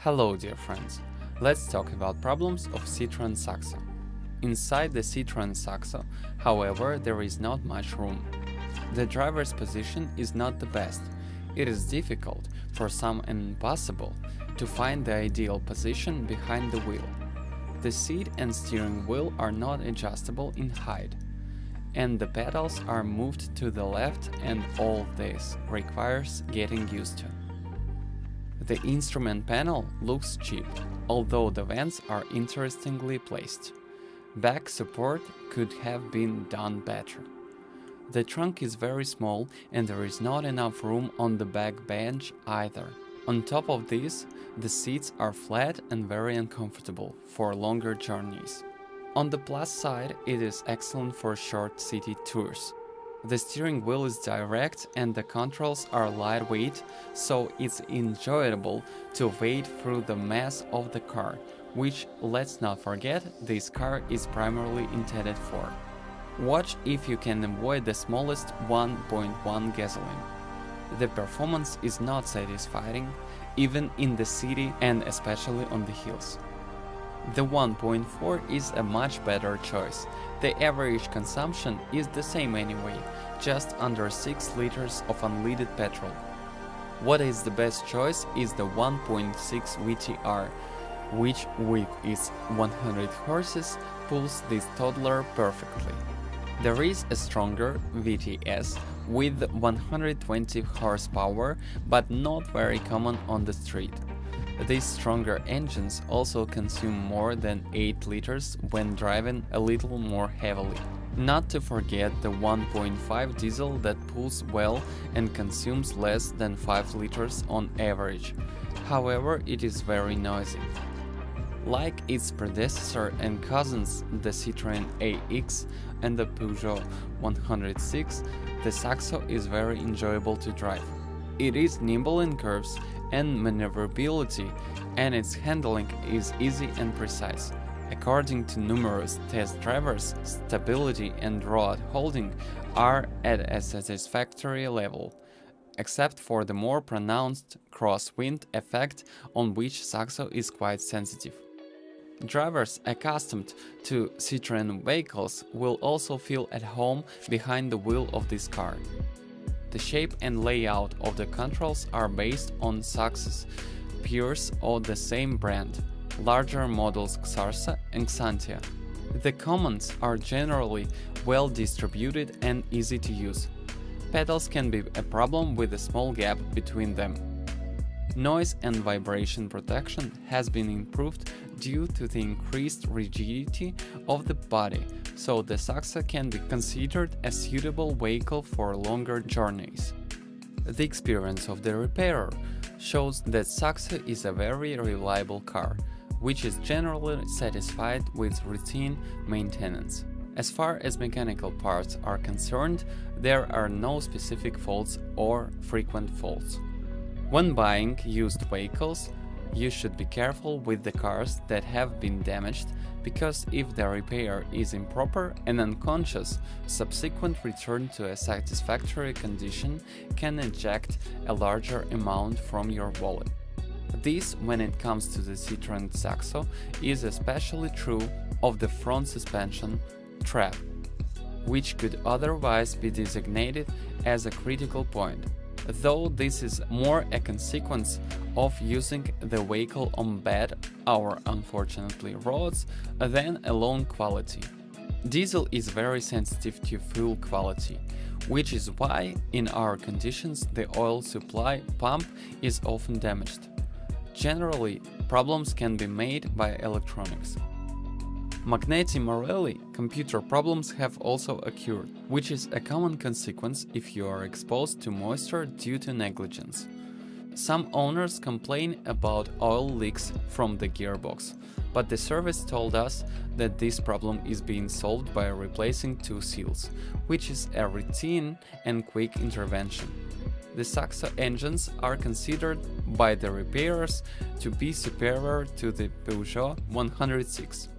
Hello dear friends, let's talk about problems of Citroen Saxo. Inside the Citroen Saxo, however, there is not much room. The driver's position is not the best. It is difficult, for some impossible, to find the ideal position behind the wheel. The seat and steering wheel are not adjustable in height, and the pedals are moved to the left, and all this requires getting used to. The instrument panel looks cheap, although the vents are interestingly placed. Back support could have been done better. The trunk is very small and there is not enough room on the back bench either. On top of this, the seats are flat and very uncomfortable for longer journeys. On the plus side, it is excellent for short city tours. The steering wheel is direct and the controls are lightweight, so it's enjoyable to wade through the mess of the car, which, let's not forget, this car is primarily intended for. Watch if you can avoid the smallest 1.1 gasoline. The performance is not satisfying, even in the city and especially on the hills. The 1.4 is a much better choice. The average consumption is the same anyway, just under 6 liters of unleaded petrol. What is the best choice is the 1.6 VTR, which with its 100 horses pulls this toddler perfectly. There is a stronger VTS with 120 horsepower, but not very common on the street. These stronger engines also consume more than 8 liters when driven a little more heavily. Not to forget the 1.5 diesel that pulls well and consumes less than 5 liters on average. However, it is very noisy. Like its predecessor and cousins, the Citroën AX and the Peugeot 106, the Saxo is very enjoyable to drive. It is nimble in curves and maneuverability, and its handling is easy and precise. According to numerous test drivers, stability and road holding are at a satisfactory level, except for the more pronounced crosswind effect on which Saxo is quite sensitive. Drivers accustomed to Citroën vehicles will also feel at home behind the wheel of this car. The shape and layout of the controls are based on Saxo's peers of the same brand, larger models Xarsa and Xantia. The commands are generally well distributed and easy to use. Pedals can be a problem with a small gap between them. Noise and vibration protection has been improved due to the increased rigidity of the body, so the Saxo can be considered a suitable vehicle for longer journeys. The experience of the repairer shows that Saxo is a very reliable car, which is generally satisfied with routine maintenance. As far as mechanical parts are concerned, there are no specific faults or frequent faults. When buying used vehicles, you should be careful with the cars that have been damaged, because if the repair is improper and unconscious, subsequent return to a satisfactory condition can eject a larger amount from your wallet. This, when it comes to the Citroen Saxo, is especially true of the front suspension trap, which could otherwise be designated as a critical point, though this is more a consequence of using the vehicle on bad or unfortunately roads than alone quality. Diesel is very sensitive to fuel quality, which is why in our conditions the oil supply pump is often damaged. Generally, problems can be made by electronics. Magneti Morelli computer problems have also occurred, which is a common consequence if you are exposed to moisture due to negligence. Some owners complain about oil leaks from the gearbox, but the service told us that this problem is being solved by replacing 2 seals, which is a routine and quick intervention. The Saxo engines are considered by the repairers to be superior to the Peugeot 106.